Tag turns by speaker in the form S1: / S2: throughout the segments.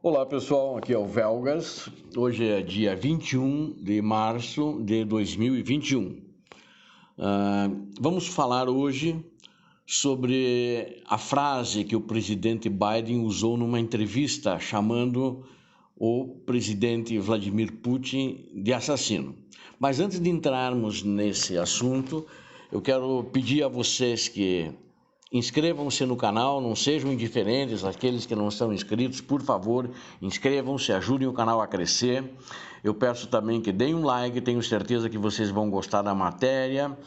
S1: Olá pessoal, aqui é o Velgas. Hoje é dia 21 de março de 2021. Vamos falar hoje sobre a frase que o presidente Biden usou numa entrevista chamando o presidente Vladimir Putin de assassino. Mas antes de entrarmos nesse assunto, eu quero pedir a vocês que inscrevam-se no canal, não sejam indiferentes, aqueles que não estão inscritos, por favor, inscrevam-se, ajudem o canal a crescer. Eu peço também que deem um like, tenho certeza que vocês vão gostar da matéria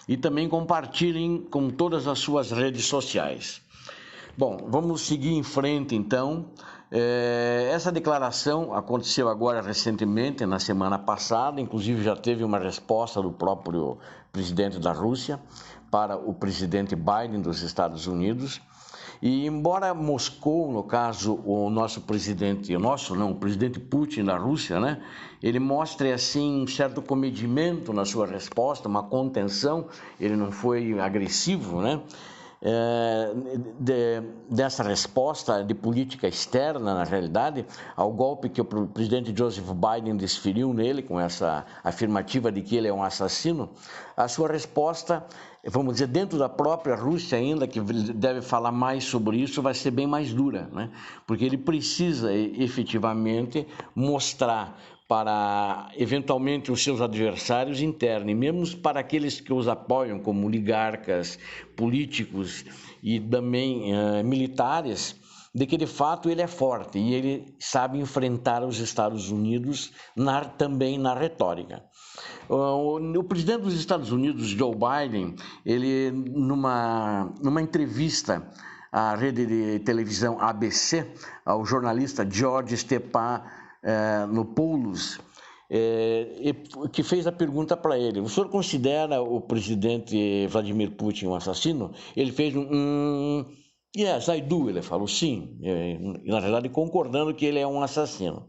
S1: e também compartilhem com todas as suas redes sociais. Bom, vamos seguir em frente então. Essa declaração aconteceu agora recentemente, na semana passada, inclusive já teve uma resposta do próprio presidente da Rússia para o presidente Biden dos Estados Unidos. E embora Moscou, no caso, o presidente Putin da Rússia, né, ele mostre assim um certo comedimento na sua resposta, uma contenção, ele não foi agressivo, né? Dessa resposta de política externa, na realidade, ao golpe que o presidente Joseph Biden desferiu nele, com essa afirmativa de que ele é um assassino, a sua resposta, vamos dizer, dentro da própria Rússia ainda, que deve falar mais sobre isso, vai ser bem mais dura, né? Porque ele precisa efetivamente mostrar para, eventualmente, os seus adversários internos, e mesmo para aqueles que os apoiam, como oligarcas, políticos e também militares, de que de fato ele é forte e ele sabe enfrentar os Estados Unidos também na retórica. O presidente dos Estados Unidos, Joe Biden, ele numa entrevista à rede de televisão ABC, ao jornalista George Stephanopoulos, que fez a pergunta para ele: o senhor considera o presidente Vladimir Putin um assassino? Ele fez yes, I do, ele falou sim, na verdade concordando que ele é um assassino.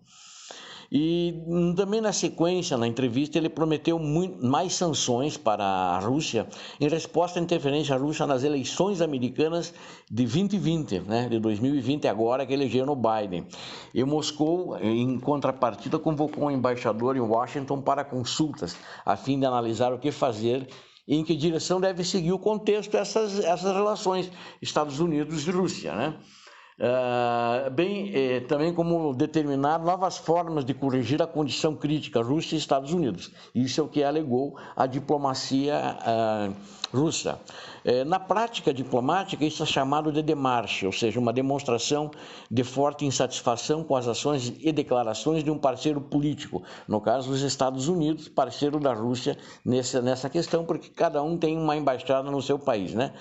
S1: E também na sequência, na entrevista, ele prometeu mais sanções para a Rússia em resposta à interferência russa nas eleições americanas de 2020, né, de 2020 agora, que elegeram o Biden. E Moscou, em contrapartida, convocou um embaixador em Washington para consultas, a fim de analisar o que fazer e em que direção deve seguir o contexto essas relações Estados Unidos e Rússia, né? Também como determinar novas formas de corrigir a condição crítica Rússia e Estados Unidos. Isso é o que alegou a diplomacia russa. Na prática diplomática, isso é chamado de démarche, ou seja, uma demonstração de forte insatisfação com as ações e declarações de um parceiro político, no caso os Estados Unidos, parceiro da Rússia nessa questão, porque cada um tem uma embaixada no seu país, né?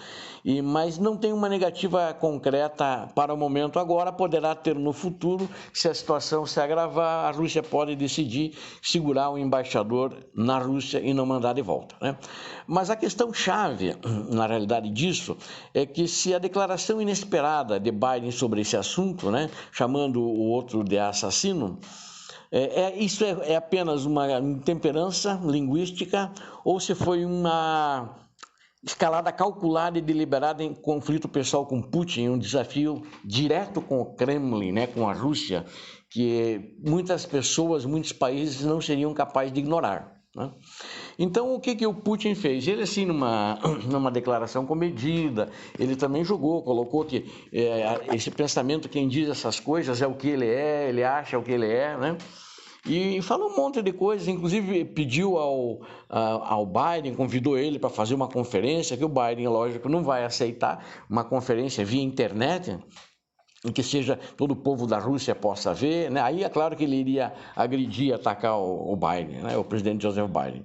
S1: Mas não tem uma negativa concreta para o momento agora, poderá ter no futuro. Se a situação se agravar, a Rússia pode decidir segurar o embaixador na Rússia e não mandar de volta, né? Mas a questão chave, na realidade disso, é que se a declaração inesperada de Biden sobre esse assunto, né, chamando o outro de assassino, isso é apenas uma intemperança linguística ou se foi uma escalada calculada e deliberada em conflito pessoal com Putin, um desafio direto com o Kremlin, né, com a Rússia, que muitas pessoas, muitos países não seriam capazes de ignorar, né? Então, o que o Putin fez? Ele, assim, numa declaração comedida, ele também colocou que esse pensamento, quem diz essas coisas é o que ele acha o que ele é, né? E falou um monte de coisas, inclusive pediu ao Biden, convidou ele para fazer uma conferência, que o Biden, lógico, não vai aceitar uma conferência via internet, em que seja todo o povo da Rússia possa ver, né? Aí é claro que ele iria agredir, atacar o Biden, né? O presidente Joseph Biden.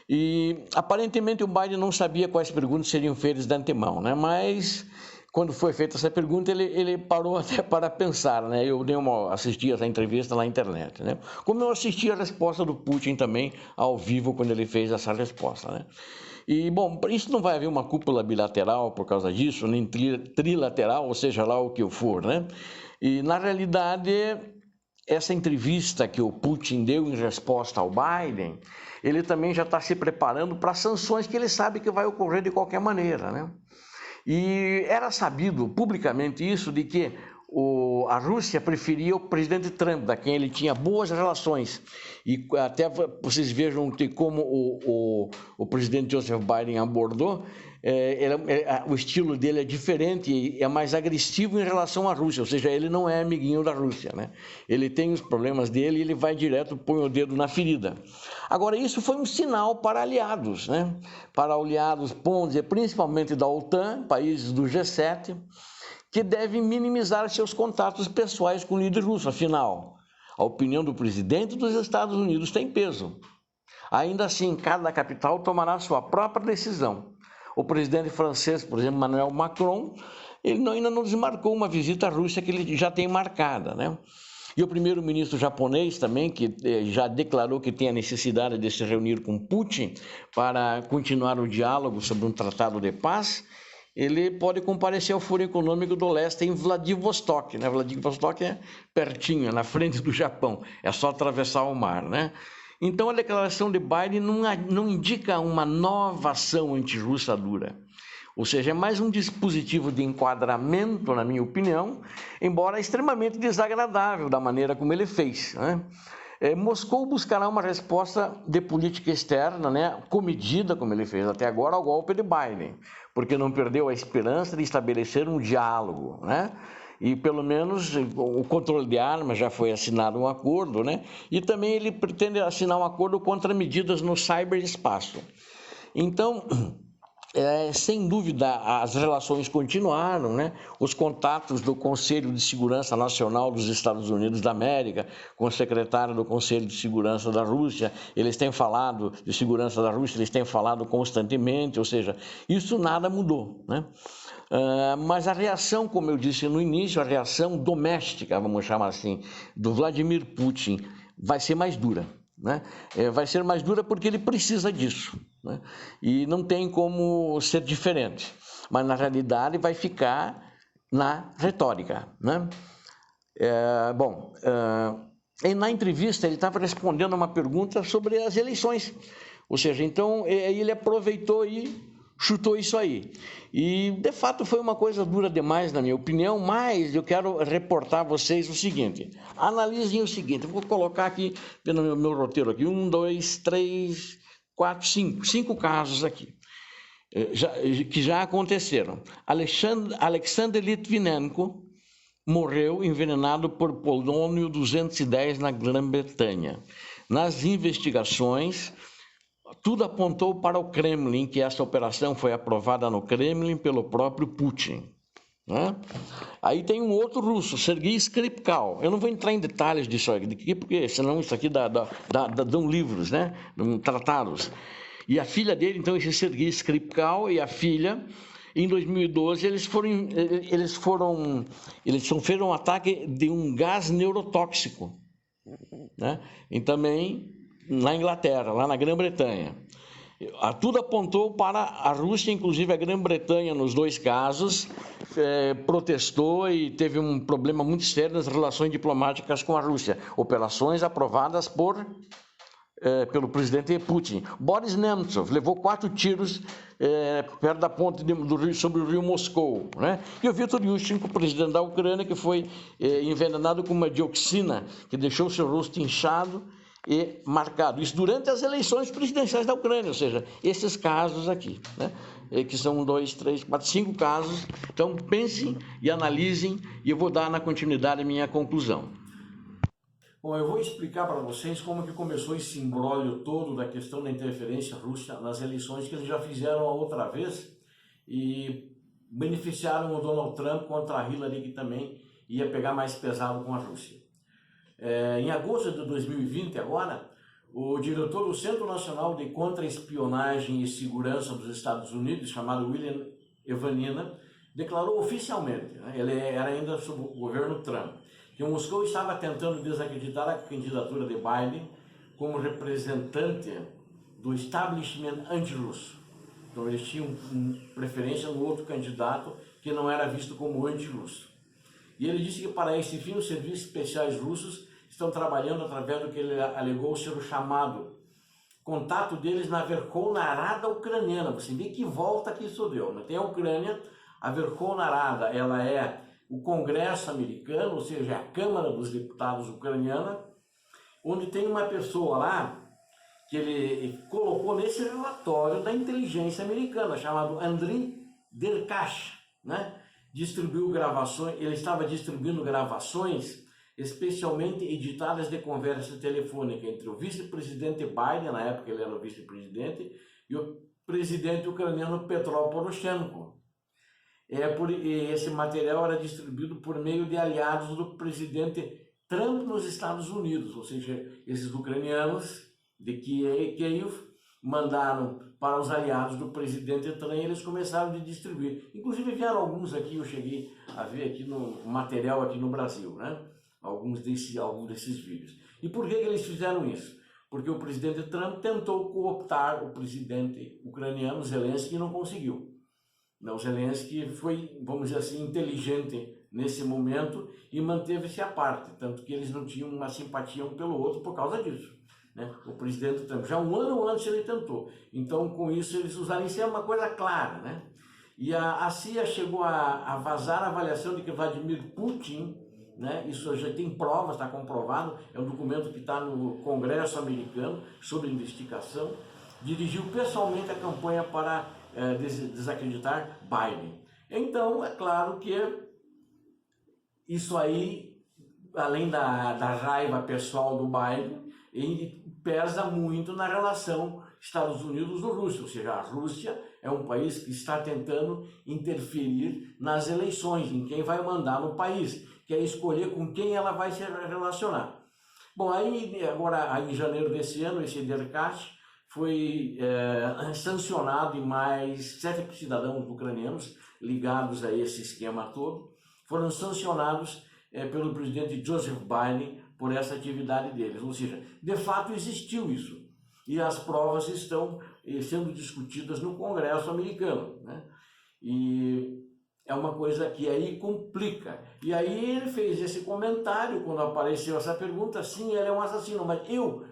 S1: E aparentemente o Biden não sabia quais perguntas seriam feitas de antemão, né? Mas quando foi feita essa pergunta, ele parou até para pensar, né? Eu assisti essa entrevista na internet, né? Como eu assisti a resposta do Putin também ao vivo quando ele fez essa resposta, né? E, bom, isso não vai haver uma cúpula bilateral por causa disso, nem trilateral, ou seja lá o que for, né? E, na realidade, essa entrevista que o Putin deu em resposta ao Biden, ele também já está se preparando para sanções que ele sabe que vai ocorrer de qualquer maneira, né? E era sabido publicamente isso, de que a Rússia preferia o presidente Trump, da quem ele tinha boas relações. E até vocês vejam que como o presidente Joseph Biden abordou, o estilo dele é diferente e é mais agressivo em relação à Rússia, ou seja, ele não é amiguinho da Rússia, né? Ele tem os problemas dele e ele vai direto, põe o dedo na ferida. Agora, isso foi um sinal para aliados, né? Para aliados, principalmente da OTAN, países do G7, que devem minimizar seus contatos pessoais com o líder russo. Afinal, a opinião do presidente dos Estados Unidos tem peso. Ainda assim, cada capital tomará sua própria decisão. O presidente francês, por exemplo, Emmanuel Macron, ele ainda não desmarcou uma visita à Rússia que ele já tem marcada, né? E o primeiro-ministro japonês também, que já declarou que tem a necessidade de se reunir com Putin para continuar o diálogo sobre um tratado de paz, ele pode comparecer ao Fórum Econômico do Leste em Vladivostok, né? Vladivostok é pertinho, é na frente do Japão, é só atravessar o mar, né? Então a declaração de Biden não indica uma nova ação antirrussa dura, ou seja, é mais um dispositivo de enquadramento, na minha opinião, embora extremamente desagradável da maneira como ele fez, né? Moscou buscará uma resposta de política externa, né, comedida, como ele fez até agora, ao golpe de Biden, porque não perdeu a esperança de estabelecer um diálogo, né? E pelo menos o controle de armas já foi assinado um acordo, né? E também ele pretende assinar um acordo contra medidas no ciberespaço. Então, sem dúvida, as relações continuaram, né? Os contatos do Conselho de Segurança Nacional dos Estados Unidos da América com o secretário do Conselho de Segurança da Rússia, eles têm falado de segurança da Rússia, eles têm falado constantemente, ou seja, isso nada mudou, né? Mas a reação, como eu disse no início, a reação doméstica, vamos chamar assim, do Vladimir Putin vai ser mais dura, né? Vai ser mais dura porque ele precisa disso, né? E não tem como ser diferente, mas na realidade vai ficar na retórica, né? Na entrevista ele estava respondendo a uma pergunta sobre as eleições, ou seja, então ele aproveitou e chutou isso aí. E, de fato, foi uma coisa dura demais, na minha opinião, mas eu quero reportar a vocês o seguinte. Analisem o seguinte, eu vou colocar aqui, no meu roteiro aqui, 1, 2, 3, 4, 5 casos aqui, que já aconteceram. Alexander Litvinenko morreu envenenado por polônio 210 na Grã-Bretanha. Nas investigações, tudo apontou para o Kremlin, que essa operação foi aprovada no Kremlin pelo próprio Putin, né? Aí tem um outro russo, Sergei Skripal. Eu não vou entrar em detalhes disso aqui, porque senão isso aqui dão livros, né? Tratados. E a filha dele, então, esse Sergei Skripal e a filha, em 2012, eles sofreram um ataque de um gás neurotóxico, né? E também na Inglaterra, lá na Grã-Bretanha. Tudo apontou para a Rússia, inclusive a Grã-Bretanha, nos dois casos, protestou e teve um problema muito sério nas relações diplomáticas com a Rússia. Operações aprovadas pelo presidente Putin. Boris Nemtsov levou 4 tiros perto da ponte do rio, sobre o rio Moscou, né? E o Viktor Yushchenko, presidente da Ucrânia, que foi envenenado com uma dioxina que deixou seu rosto inchado e marcado. Isso durante as eleições presidenciais da Ucrânia, ou seja, esses casos aqui, né? Que são 1, 2, 3, 4, 5 casos. Então, pensem e analisem e eu vou dar na continuidade a minha conclusão.
S2: Bom, eu vou explicar para vocês como que começou esse imbróglio todo da questão da interferência russa nas eleições que eles já fizeram a outra vez e beneficiaram o Donald Trump contra a Hillary, que também ia pegar mais pesado com a Rússia. Em agosto de 2020, agora, o diretor do Centro Nacional de Contra-Espionagem e Segurança dos Estados Unidos, chamado William Evanina, declarou oficialmente, né, ele era ainda sob o governo Trump, que Moscou estava tentando desacreditar a candidatura de Biden como representante do establishment anti-russo. Então eles tinham preferência no outro candidato que não era visto como anti-russo. E ele disse que para esse fim os serviços especiais russos estão trabalhando através do que ele alegou ser o chamado contato deles na Verkhovna Rada ucraniana. Você vê que volta que isso deu, né? Tem a Ucrânia, a Verkhovna Rada, ela é o Congresso americano, ou seja, a Câmara dos Deputados ucraniana, onde tem uma pessoa lá que ele colocou nesse relatório da inteligência americana, chamado Andriy Derkach, né? Distribuiu gravações, ele estava distribuindo gravações especialmente editadas de conversa telefônica entre o vice-presidente Biden, na época ele era o vice-presidente, e o presidente ucraniano Petro Poroshenko. Esse material era distribuído por meio de aliados do presidente Trump nos Estados Unidos, ou seja, esses ucranianos de Kiev mandaram para os aliados do presidente Trump e eles começaram a distribuir. Inclusive vieram alguns aqui, eu cheguei a ver aqui no material aqui no Brasil, né? Alguns desses vídeos. E por que eles fizeram isso? Porque o presidente Trump tentou cooptar o presidente ucraniano Zelensky e não conseguiu. O Zelensky foi, vamos dizer assim, inteligente nesse momento e manteve-se à parte, tanto que eles não tinham uma simpatia um pelo outro por causa disso, né? O presidente Trump, já um ano antes ele tentou, então com isso eles usaram, isso é uma coisa clara, né? E a CIA chegou a vazar a avaliação de que Vladimir Putin, né, isso já tem provas, está comprovado, é um documento que está no Congresso americano sobre investigação, dirigiu pessoalmente a campanha para desacreditar Biden. Então, é claro que isso aí, além da raiva pessoal do Biden, ele pesa muito na relação Estados Unidos-Rússia, ou seja, a Rússia é um país que está tentando interferir nas eleições, em quem vai mandar no país, quer escolher com quem ela vai se relacionar. Bom, aí agora em janeiro desse ano, esse Derkach foi sancionado e mais 7 cidadãos ucranianos ligados a esse esquema todo foram sancionados pelo presidente Joseph Biden por essa atividade deles. Ou seja, de fato existiu isso e as provas estão sendo discutidas no Congresso americano, né? E é uma coisa que aí complica. E aí ele fez esse comentário quando apareceu essa pergunta, sim, ele é um assassino, mas eu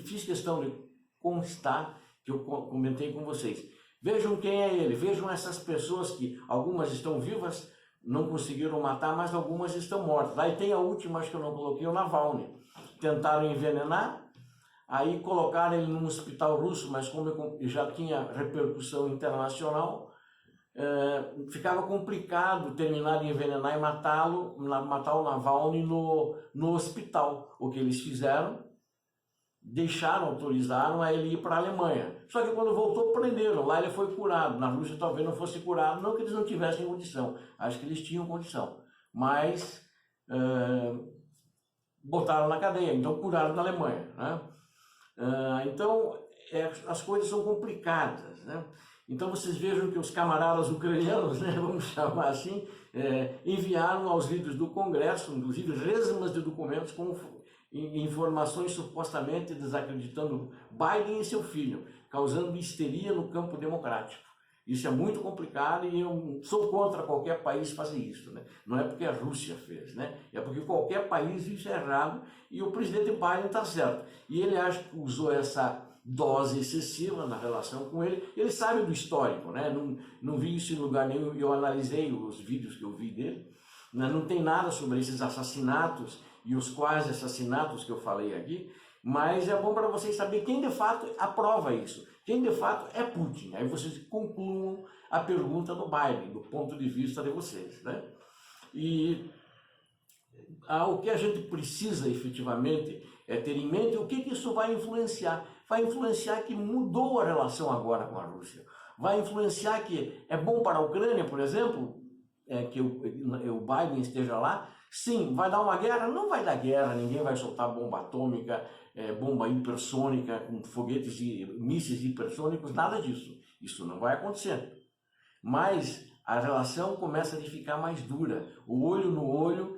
S2: fiz questão de constar que eu comentei com vocês. Vejam quem é ele, vejam essas pessoas que algumas estão vivas, não conseguiram matar, mas algumas estão mortas. Aí tem a última, acho que eu não coloquei, o Navalny. Tentaram envenenar, aí colocaram ele num hospital russo, mas como já tinha repercussão internacional, ficava complicado terminar de envenenar e matar o Navalny no hospital. O que eles fizeram? Autorizaram a ele ir para a Alemanha. Só que quando voltou, prenderam. Lá ele foi curado. Na Rússia talvez não fosse curado, não que eles não tivessem condição. Acho que eles tinham condição. Mas botaram na cadeia, então curaram na Alemanha, né? Então as coisas são complicadas, né? Então vocês vejam que os camaradas ucranianos, né, vamos chamar assim, enviaram aos líderes do Congresso, inclusive resmas de documentos com informações supostamente desacreditando Biden e seu filho, causando histeria no campo democrático. Isso é muito complicado e eu sou contra qualquer país fazer isso, né? Não é porque a Rússia fez, né? É porque qualquer país isso é errado e o presidente Biden está certo. E ele acha que usou essa dose excessiva na relação com ele. Ele sabe do histórico, né? Não vi isso em lugar nenhum, eu analisei os vídeos que eu vi dele, né? Não tem nada sobre esses assassinatos e os quase assassinatos que eu falei aqui, mas é bom para vocês saberem quem de fato aprova isso, quem de fato é Putin. Aí vocês concluam a pergunta do Biden, do ponto de vista de vocês, né? E o que a gente precisa efetivamente é ter em mente o que isso vai influenciar. Vai influenciar que mudou a relação agora com a Rússia. Vai influenciar que é bom para a Ucrânia, por exemplo, que o Biden esteja lá. Sim, vai dar uma guerra? Não vai dar guerra, ninguém vai soltar bomba atômica, bomba hipersônica, com foguetes e mísseis hipersônicos, nada disso. Isso não vai acontecer. Mas a relação começa a ficar mais dura, o olho no olho,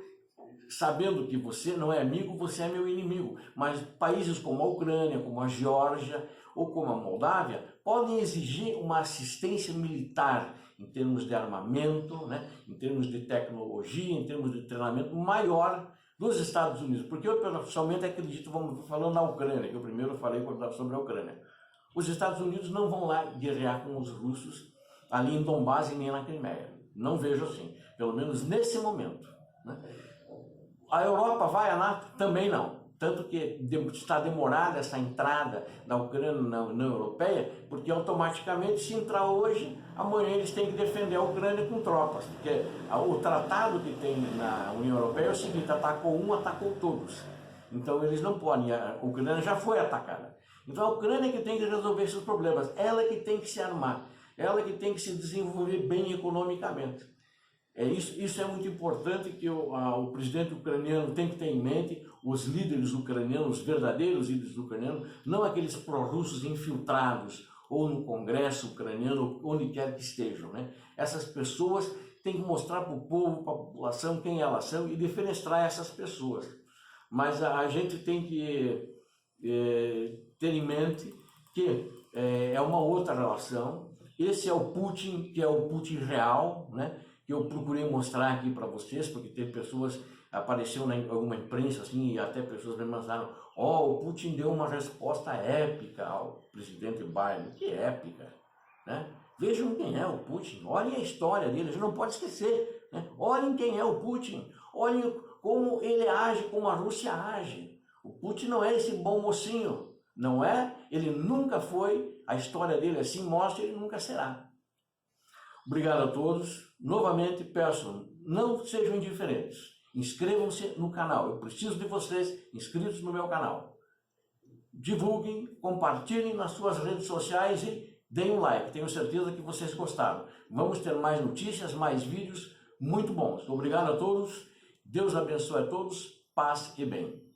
S2: sabendo que você não é amigo, você é meu inimigo. Mas países como a Ucrânia, como a Geórgia ou como a Moldávia podem exigir uma assistência militar em termos de armamento, né, em termos de tecnologia, em termos de treinamento maior dos Estados Unidos. Porque eu pessoalmente acredito, vamos falando na Ucrânia, que eu primeiro falei sobre a Ucrânia. Os Estados Unidos não vão lá guerrear com os russos ali em Donbás e nem na Crimeia. Não vejo assim, pelo menos nesse momento, né? A Europa vai à NATO? Também não. Tanto que está demorada essa entrada da Ucrânia na União Europeia, porque automaticamente, se entrar hoje, amanhã eles têm que defender a Ucrânia com tropas. Porque o tratado que tem na União Europeia é o seguinte: atacou um, atacou todos. Então eles não podem, a Ucrânia já foi atacada. Então a Ucrânia que tem que resolver esses problemas, ela que tem que se armar, ela que tem que se desenvolver bem economicamente. Isso é muito importante, que o presidente ucraniano tem que ter em mente, os líderes ucranianos, os verdadeiros líderes ucranianos, não aqueles pró-russos infiltrados, ou no Congresso ucraniano, onde quer que estejam, né? Essas pessoas têm que mostrar para o povo, para a população, quem elas são e defenestrar essas pessoas. Mas a gente tem que ter em mente que é uma outra relação. Esse é o Putin, que é o Putin real, né? Que eu procurei mostrar aqui para vocês, porque teve pessoas, apareceu em alguma imprensa assim, e até pessoas me mandaram: o Putin deu uma resposta épica ao presidente Biden. Que épica, né? Vejam quem é o Putin, olhem a história dele, a gente não pode esquecer, né? Olhem quem é o Putin, olhem como ele age, como a Rússia age. O Putin não é esse bom mocinho, não é? Ele nunca foi, a história dele assim mostra, ele nunca será. Obrigado a todos. Novamente peço, não sejam indiferentes. Inscrevam-se no canal. Eu preciso de vocês inscritos no meu canal. Divulguem, compartilhem nas suas redes sociais e deem um like. Tenho certeza que vocês gostaram. Vamos ter mais notícias, mais vídeos muito bons. Obrigado a todos. Deus abençoe a todos. Paz e bem.